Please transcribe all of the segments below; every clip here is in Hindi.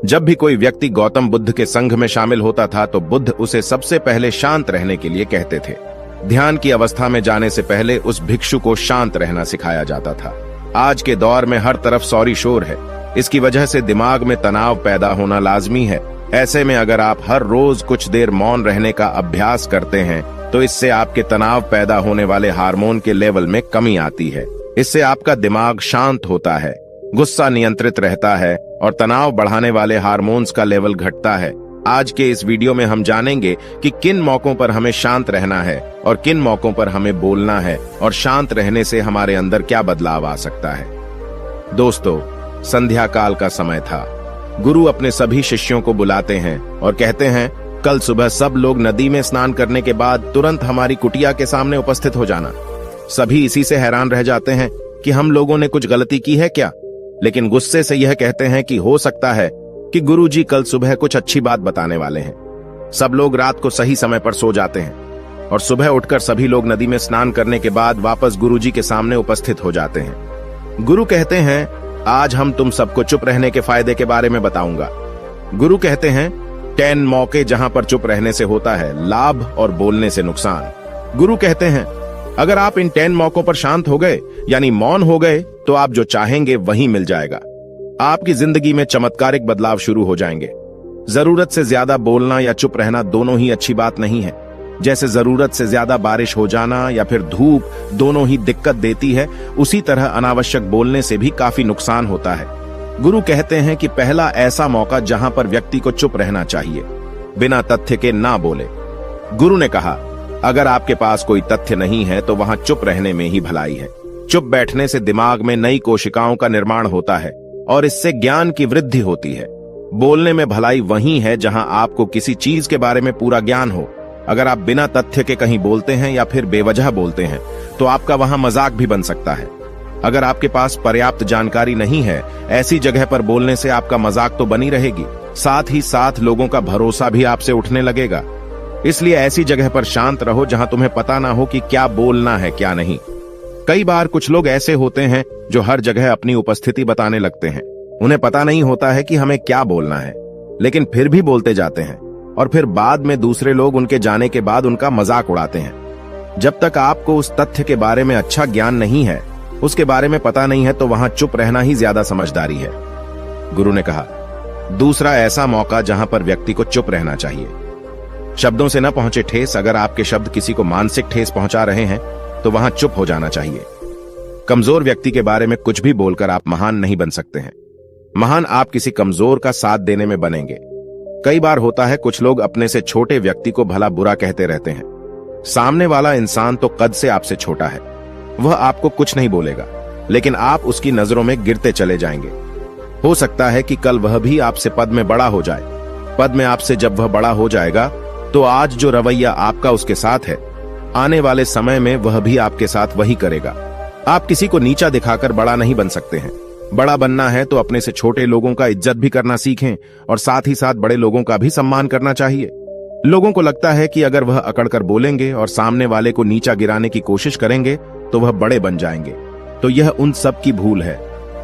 जब भी कोई व्यक्ति गौतम बुद्ध के संघ में शामिल होता था तो बुद्ध उसे सबसे पहले शांत रहने के लिए कहते थे। ध्यान की अवस्था में जाने से पहले उस भिक्षु को शांत रहना सिखाया जाता था। आज के दौर में हर तरफ सौरी शोर है। इसकी वजह से दिमाग में तनाव पैदा होना लाजमी है। ऐसे में अगर आप हर रोज कुछ देर मौन रहने का अभ्यास करते हैं तो इससे आपके तनाव पैदा होने वाले हार्मोन के लेवल में कमी आती है। इससे आपका दिमाग शांत होता है, गुस्सा नियंत्रित रहता है और तनाव बढ़ाने वाले हार्मोन्स का लेवल घटता है। आज के इस वीडियो में हम जानेंगे कि किन मौकों पर हमें शांत रहना है और किन मौकों पर हमें बोलना है और शांत रहने से हमारे अंदर क्या बदलाव आ सकता है। दोस्तों, संध्या काल का समय था। गुरु अपने सभी शिष्यों को बुलाते हैं और कहते हैं, कल सुबह सब लोग नदी में स्नान करने के बाद तुरंत हमारी कुटिया के सामने उपस्थित हो जाना। सभी इसी से हैरान रह जाते हैं कि हम लोगों ने कुछ गलती की है क्या, लेकिन गुस्से से यह कहते हैं कि हो सकता है कि गुरुजी कल सुबह कुछ अच्छी बात बताने वाले हैं। सब लोग रात को सही समय पर सो जाते हैं और सुबह उठकर सभी लोग नदी में स्नान करने के बाद वापस गुरुजी के सामने उपस्थित हो जाते हैं। गुरु कहते हैं, आज हम तुम सबको चुप रहने के फायदे के बारे में बताऊंगा। गुरु कहते हैं, 10 मौके जहां पर चुप रहने से होता है लाभ और बोलने से नुकसान। गुरु कहते हैं, अगर आप इन 10 मौकों पर शांत हो गए यानी मौन हो गए तो आप जो चाहेंगे वही मिल जाएगा। आपकी जिंदगी में चमत्कारिक बदलाव शुरू हो जाएंगे। जरूरत से ज्यादा बोलना या चुप रहना दोनों ही अच्छी बात नहीं है। जैसे जरूरत से ज्यादा बारिश हो जाना या फिर धूप दोनों ही दिक्कत देती है, उसी तरह अनावश्यक बोलने से भी काफी नुकसान होता है। गुरु कहते हैं कि पहला ऐसा मौका जहां पर व्यक्ति को चुप रहना चाहिए, बिना तथ्य के ना बोले। गुरु ने कहा, अगर आपके पास कोई तथ्य नहीं है तो वहां चुप रहने में ही भलाई है। चुप बैठने से दिमाग में नई कोशिकाओं का निर्माण होता है और इससे ज्ञान की वृद्धि होती है। बोलने में भलाई वहीं है जहां आपको किसी चीज के बारे में पूरा ज्ञान हो। अगर आप बिना तथ्य के कहीं बोलते हैं या फिर बेवजह बोलते हैं तो आपका वहां मजाक भी बन सकता है। अगर आपके पास पर्याप्त जानकारी नहीं है, ऐसी जगह पर बोलने से आपका मजाक तो बनी रहेगी, साथ ही साथ लोगों का भरोसा भी आपसे उठने लगेगा। इसलिए ऐसी जगह पर शांत रहो जहां तुम्हें पता ना हो कि क्या बोलना है क्या नहीं। कई बार कुछ लोग ऐसे होते हैं जो हर जगह अपनी उपस्थिति बताने लगते हैं। उन्हें पता नहीं होता है कि हमें क्या बोलना है, लेकिन फिर भी बोलते जाते हैं और फिर बाद में दूसरे लोग उनके जाने के बाद उनका मजाक उड़ाते हैं। जब तक आपको उस तथ्य के बारे में अच्छा ज्ञान नहीं है, उसके बारे में पता नहीं है, तो वहां चुप रहना ही ज्यादा समझदारी है। गुरु ने कहा, दूसरा ऐसा मौका जहां पर व्यक्ति को चुप रहना चाहिए। शब्दों से न पहुंचे ठेस। अगर आपके शब्द किसी को मानसिक ठेस पहुंचा रहे हैं तो वहां चुप हो जाना चाहिए। कमजोर व्यक्ति के बारे में कुछ भी बोलकर आप महान नहीं बन सकते हैं। महान आप किसी कमजोर का साथ देने में बनेंगे। कई बार होता है कुछ लोग अपने से छोटे व्यक्ति को भला बुरा कहते रहते हैं। सामने वाला इंसान तो कद से आपसे छोटा है, वह आपको कुछ नहीं बोलेगा, लेकिन आप उसकी नजरों में गिरते चले जाएंगे। हो सकता है कि कल वह भी आपसे पद में बड़ा हो जाए। पद में आपसे जब वह बड़ा हो जाएगा तो आज जो रवैया आपका उसके साथ है, आने वाले समय में वह भी आपके साथ वही करेगा। आप किसी को नीचा दिखाकर बड़ा नहीं बन सकते हैं। बड़ा बनना है तो अपने से छोटे लोगों का इज्जत भी करना सीखें और साथ ही साथ बड़े लोगों का भी सम्मान करना चाहिए। लोगों को लगता है कि अगर वह अकड़कर बोलेंगे और सामने वाले को नीचा गिराने की कोशिश करेंगे तो वह बड़े बन जाएंगे, तो यह उन सब की भूल है।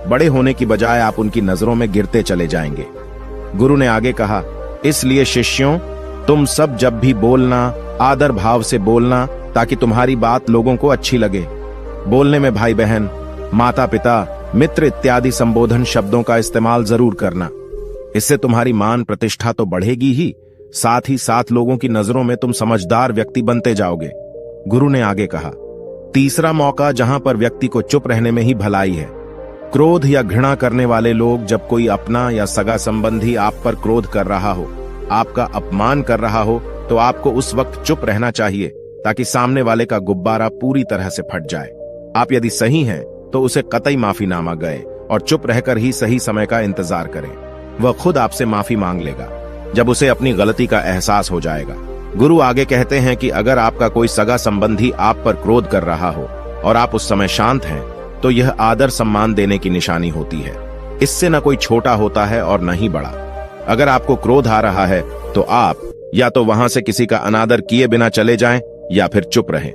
बड़े होने की बजाय आप उनकी नजरों में गिरते चले जाएंगे। गुरु ने आगे कहा, इसलिए शिष्यों, तुम सब जब भी बोलना आदर भाव से बोलना, ताकि तुम्हारी बात लोगों को अच्छी लगे। बोलने में भाई बहन, माता पिता, मित्र इत्यादि संबोधन शब्दों का इस्तेमाल जरूर करना। इससे तुम्हारी मान प्रतिष्ठा तो बढ़ेगी ही, साथ ही साथ लोगों की नजरों में तुम समझदार व्यक्ति बनते जाओगे। गुरु ने आगे कहा, तीसरा मौका जहां पर व्यक्ति को चुप रहने में ही भलाई है। क्रोध या घृणा करने वाले लोग, जब कोई अपना या सगा संबंधी आप पर क्रोध कर रहा हो, आपका अपमान कर रहा हो, तो आपको उस वक्त चुप रहना चाहिए ताकि सामने वाले का गुब्बारा पूरी तरह से फट जाए। आप यदि सही हैं तो उसे कतई माफीनामा गए और चुप रहकर ही सही समय का इंतजार करें। वह खुद आपसे माफी मांग लेगा जब उसे अपनी गलती का एहसास हो जाएगा। गुरु आगे कहते हैं कि अगर आपका कोई सगा संबंधी आप पर क्रोध कर रहा हो और आप उस समय शांत हैं, तो यह आदर सम्मान देने की निशानी होती है। इससे न कोई छोटा होता है और न ही बड़ा। अगर आपको क्रोध आ रहा है तो आप या तो वहां से किसी का अनादर किए बिना चले जाएं या फिर चुप रहें।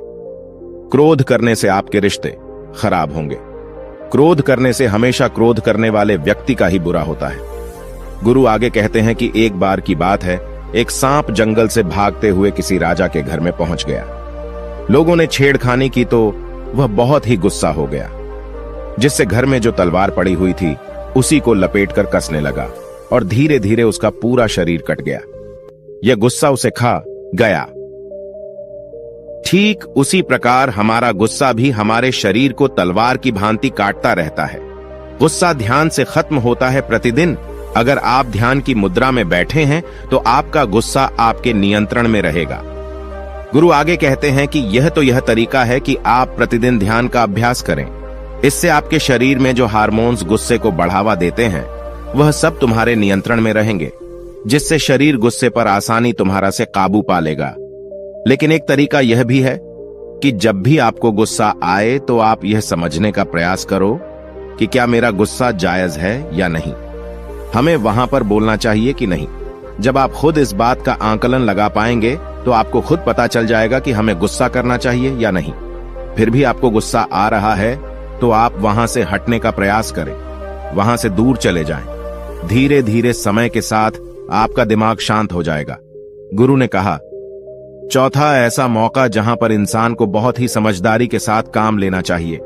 क्रोध करने से आपके रिश्ते खराब होंगे। क्रोध करने से हमेशा क्रोध करने वाले व्यक्ति का ही बुरा होता है। गुरु आगे कहते हैं कि एक बार की बात है, एक सांप जंगल से भागते हुए किसी राजा के घर में पहुंच गया। लोगों ने छेड़खानी की तो वह बहुत ही गुस्सा हो गया, जिससे घर में जो तलवार पड़ी हुई थी उसी को लपेटकर कसने लगा और धीरे धीरे उसका पूरा शरीर कट गया। यह गुस्सा उसे खा गया। ठीक उसी प्रकार हमारा गुस्सा भी हमारे शरीर को तलवार की भांति काटता रहता है। गुस्सा ध्यान से खत्म होता है प्रतिदिन। अगर आप ध्यान की मुद्रा में बैठे हैं तो आपका गुस्सा आपके नियंत्रण में रहेगा। गुरु आगे कहते हैं कि यह तरीका है कि आप प्रतिदिन ध्यान का अभ्यास करें। इससे आपके शरीर में जो हार्मोन्स गुस्से को बढ़ावा देते हैं वह सब तुम्हारे नियंत्रण में रहेंगे, जिससे शरीर गुस्से पर आसानी तुम्हारा से काबू पा लेगा। लेकिन एक तरीका यह भी है कि जब भी आपको गुस्सा आए तो आप यह समझने का प्रयास करो कि क्या मेरा गुस्सा जायज है या नहीं। हमें वहां पर बोलना चाहिए कि नहीं। जब आप खुद इस बात का आकलन लगा पाएंगे तो आपको खुद पता चल जाएगा कि हमें गुस्सा करना चाहिए या नहीं। फिर भी आपको गुस्सा आ रहा है तो आप वहां से हटने का प्रयास करें, वहां से दूर चले जाएं। धीरे धीरे समय के साथ आपका दिमाग शांत हो जाएगा। गुरु ने कहा, चौथा ऐसा मौका जहां पर इंसान को बहुत ही समझदारी के साथ काम लेना चाहिए,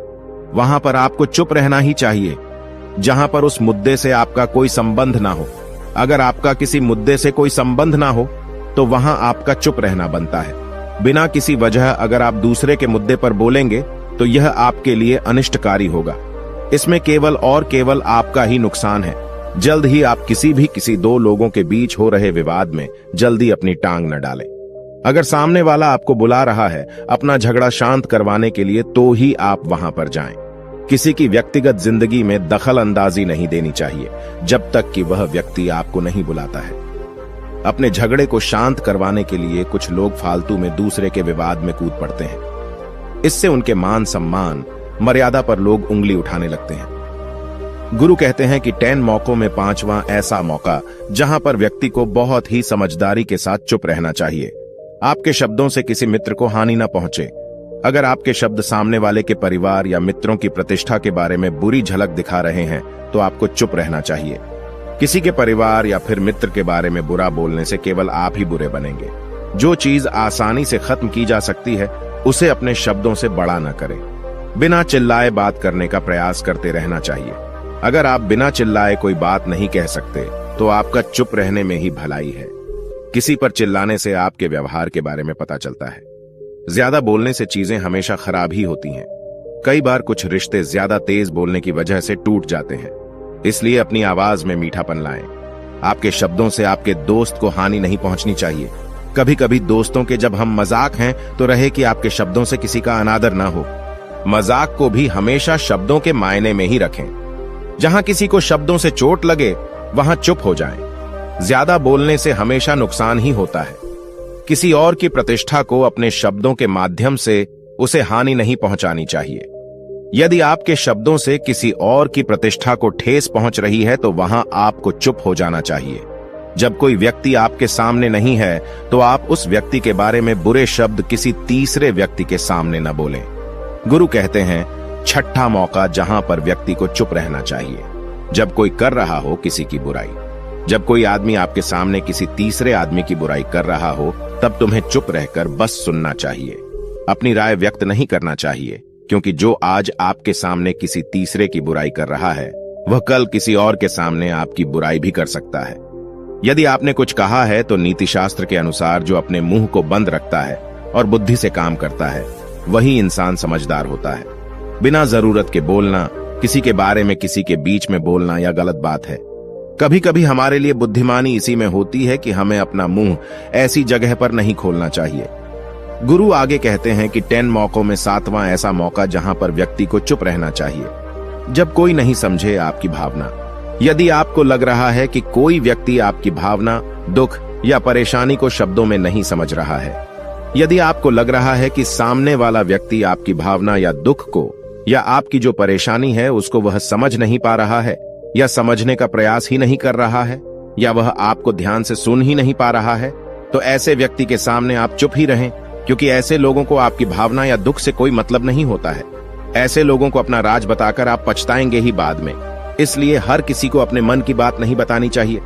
वहां पर आपको चुप रहना ही चाहिए, जहां पर उस मुद्दे से आपका कोई संबंध ना हो। अगर आपका किसी मुद्दे से कोई संबंध ना हो तो वहां आपका चुप रहना बनता है। बिना किसी वजह अगर आप दूसरे के मुद्दे पर बोलेंगे तो यह आपके लिए अनिष्टकारी होगा। इसमें केवल और केवल आपका ही नुकसान है। जल्द ही आप किसी दो लोगों के बीच हो रहे विवाद में जल्दी अपनी टांग न डालें। अगर सामने वाला आपको बुला रहा है अपना झगड़ा शांत करवाने के लिए तो ही आप वहां पर जाएं। किसी की व्यक्तिगत जिंदगी में दखल अंदाजी नहीं देनी चाहिए जब तक कि वह व्यक्ति आपको नहीं बुलाता है। अपने झगड़े को शांत करवाने के लिए कुछ लोग फालतू में दूसरे के विवाद में कूद पड़ते हैं। इससे उनके मान सम्मान मर्यादा पर लोग उंगली उठाने लगते हैं। गुरु कहते हैं कि 10 मौकों में 5वां ऐसा मौका जहां पर व्यक्ति को बहुत ही समझदारी के साथ चुप रहना चाहिए। आपके शब्दों से किसी मित्र को हानि न पहुंचे। अगर आपके शब्द सामने वाले के परिवार या मित्रों की प्रतिष्ठा के बारे में बुरी झलक दिखा रहे हैं तो आपको चुप रहना चाहिए। किसी के परिवार या फिर मित्र के बारे में बुरा बोलने से केवल आप ही बुरे बनेंगे। जो चीज आसानी से खत्म की जा सकती है उसे अपने शब्दों से बड़ा न करें। बिना चिल्लाए बात करने का प्रयास करते रहना चाहिए। अगर आप बिना चिल्लाए कोई बात नहीं कह सकते तो आपका चुप रहने में ही भलाई है। किसी पर चिल्लाने से आपके व्यवहार के बारे में पता चलता है। ज्यादा बोलने से चीजें हमेशा खराब ही होती हैं। कई बार कुछ रिश्ते ज्यादा तेज बोलने की वजह से टूट जाते हैं। इसलिए अपनी आवाज में मीठापन लाएं। आपके शब्दों से आपके दोस्त को हानि नहीं पहुंचनी चाहिए। कभी कभी दोस्तों के जब हम मजाक हैं तो रहे कि आपके शब्दों से किसी का अनादर ना हो। मजाक को भी हमेशा शब्दों के मायने में ही रखें। जहां किसी को शब्दों से चोट लगे वहां चुप हो जाएं। ज्यादा बोलने से हमेशा नुकसान ही होता है। किसी और की प्रतिष्ठा को अपने शब्दों के माध्यम से उसे हानि नहीं पहुंचानी चाहिए। यदि आपके शब्दों से किसी और की प्रतिष्ठा को ठेस पहुंच रही है तो वहां आपको चुप हो जाना चाहिए। जब कोई व्यक्ति आपके सामने नहीं है तो आप उस व्यक्ति के बारे में बुरे शब्द किसी तीसरे व्यक्ति के सामने न बोलें। गुरु कहते हैं, छठा मौका जहां पर व्यक्ति को चुप रहना चाहिए, जब कोई कर रहा हो किसी की बुराई। जब कोई आदमी आपके सामने किसी तीसरे आदमी की बुराई कर रहा हो तब तुम्हें चुप रहकर बस सुनना चाहिए। अपनी राय व्यक्त नहीं करना चाहिए, क्योंकि जो आज आपके सामने किसी तीसरे की बुराई कर रहा है वह कल किसी और के सामने आपकी बुराई भी कर सकता है। यदि आपने कुछ कहा है तो नीति शास्त्र के अनुसार जो अपने मुंह को बंद रखता है और बुद्धि से काम करता है वही इंसान समझदार होता है। बिना जरूरत के बोलना, किसी के बारे में किसी के बीच में बोलना यह गलत बात है। कभी कभी हमारे लिए बुद्धिमानी इसी में होती है कि हमें अपना मुंह ऐसी जगह पर नहीं खोलना चाहिए। गुरु आगे कहते हैं कि 10 मौकों में 7वां ऐसा मौका जहां पर व्यक्ति को चुप रहना चाहिए, जब कोई नहीं समझे आपकी भावना। यदि आपको लग रहा है कि कोई व्यक्ति आपकी भावना, दुख या परेशानी को शब्दों में नहीं समझ रहा है, यदि आपको लग रहा है कि सामने वाला व्यक्ति आपकी भावना या दुख को या आपकी जो परेशानी है उसको वह समझ नहीं पा रहा है या समझने का प्रयास ही नहीं कर रहा है या वह आपको ध्यान से सुन ही नहीं पा रहा है, तो ऐसे व्यक्ति के सामने आप चुप ही रहें, क्योंकि ऐसे लोगों को आपकी भावना या दुख से कोई मतलब नहीं होता है। ऐसे लोगों को अपना राज बताकर आप पछताएंगे ही बाद में। इसलिए हर किसी को अपने मन की बात नहीं बतानी चाहिए।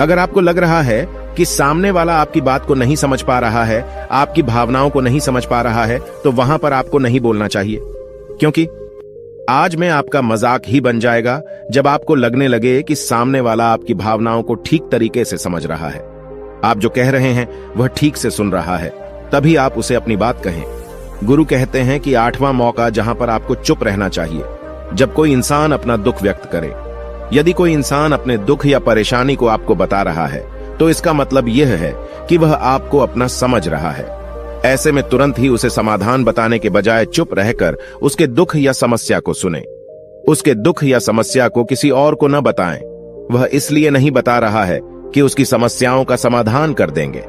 अगर आपको लग रहा है कि सामने वाला आपकी बात को नहीं समझ पा रहा है, आपकी भावनाओं को नहीं समझ पा रहा है, तो वहां पर आपको नहीं बोलना चाहिए, क्योंकि आज में आपका मजाक ही बन जाएगा जब आपको लगने लगे कि सामने वाला आपकी भावनाओं को ठीक तरीके से समझ रहा है, आप जो कह रहे हैं वह ठीक से सुन रहा है, तभी आप उसे अपनी बात कहें। गुरु कहते हैं कि 8वां मौका जहां पर आपको चुप रहना चाहिए, जब कोई इंसान अपना दुख व्यक्त करे। यदि कोई इंसान अपने दुख या परेशानी को आपको बता रहा है, तो इसका मतलब यह है कि वह आपको अपना समझ रहा है। ऐसे में तुरंत ही उसे समाधान बताने के बजाय चुप रहकर उसके दुख या समस्या को सुने। उसके दुख या समस्या को किसी और को न बताएं। वह इसलिए नहीं बता रहा है कि उसकी समस्याओं का समाधान कर देंगे,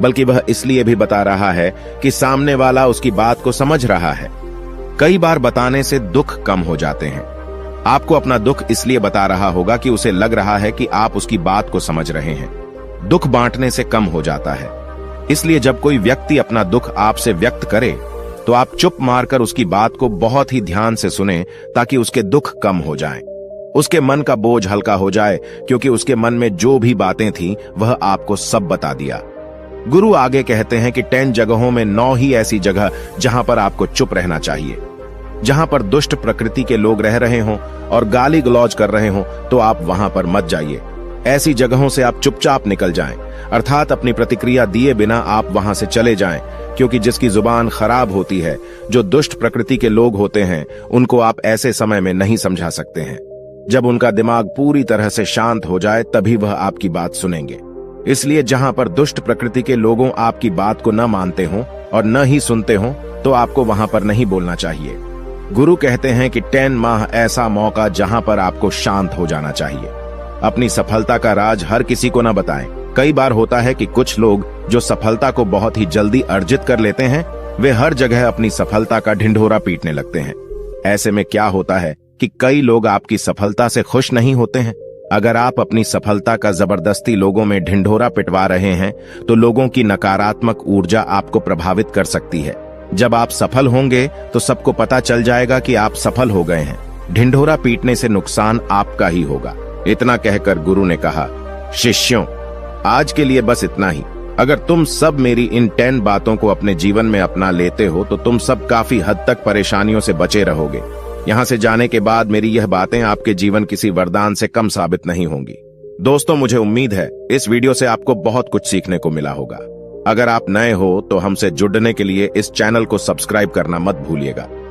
बल्कि वह इसलिए भी बता रहा है कि सामने वाला उसकी बात को समझ रहा है। कई बार बताने से दुख कम हो जाते हैं। आपको अपना दुख इसलिए बता रहा होगा कि उसे लग रहा है कि आप उसकी बात को समझ रहे हैं। दुख बांटने से कम हो जाता है। इसलिए जब कोई व्यक्ति अपना दुख आपसे व्यक्त करे, तो आप चुप मारकर उसकी बात को बहुत ही ध्यान से सुनें, ताकि उसके दुख कम हो जाएं। उसके मन का बोझ हल्का हो जाए, क्योंकि उसके मन में जो भी बातें थीं वह आपको सब बता दिया। गुरु आगे कहते हैं कि 10 जगहों में 9 ही ऐसी जगह जहां पर आपको चुप रहना चाहिए। जहां पर दुष्ट प्रकृति के लोग रह रहे हों और गाली गलौज कर रहे हों, तो आप वहां पर मत जाइए। ऐसी जगहों से आप चुपचाप निकल जाएं, अर्थात अपनी प्रतिक्रिया दिए बिना आप वहां से चले जाएं, क्योंकि जिसकी जुबान खराब होती है, जो दुष्ट प्रकृति के लोग होते हैं, उनको आप ऐसे समय में नहीं समझा सकते हैं। जब उनका दिमाग पूरी तरह से शांत हो जाए, तभी वह आपकी बात सुनेंगे। इसलिए जहां पर दुष्ट प्रकृति के लोगों आपकी बात को न मानते हों और न ही सुनते हों, तो आपको वहां पर नहीं बोलना चाहिए। गुरु कहते हैं कि 10 माह ऐसा मौका जहां पर आपको शांत हो जाना चाहिए। अपनी सफलता का राज हर किसी को न बताएं। कई बार होता है कि कुछ लोग जो सफलता को बहुत ही जल्दी अर्जित कर लेते हैं, वे हर जगह अपनी सफलता का ढिंढोरा पीटने लगते हैं। ऐसे में क्या होता है कि कई लोग आपकी सफलता से खुश नहीं होते हैं। अगर आप अपनी सफलता का जबरदस्ती लोगों में ढिंढोरा पिटवा रहे हैं, तो लोगों की नकारात्मक ऊर्जा आपको प्रभावित कर सकती है। जब आप सफल होंगे तो सबको पता चल जाएगा कि आप सफल हो गए हैं। ढिंढोरा पीटने से नुकसान आपका ही होगा। इतना कहकर गुरु ने कहा, शिष्यों, आज के लिए बस इतना ही। अगर तुम सब मेरी इन 10 बातों को अपने जीवन में अपना लेते हो, तो तुम सब काफी हद तक परेशानियों से बचे रहोगे। यहाँ से जाने के बाद मेरी यह बातें आपके जीवन किसी वरदान से कम साबित नहीं होंगी। दोस्तों, मुझे उम्मीद है इस वीडियो से आपको बहुत कुछ सीखने को मिला होगा। अगर आप नए हो तो हमसे जुड़ने के लिए इस चैनल को सब्सक्राइब करना मत भूलिएगा।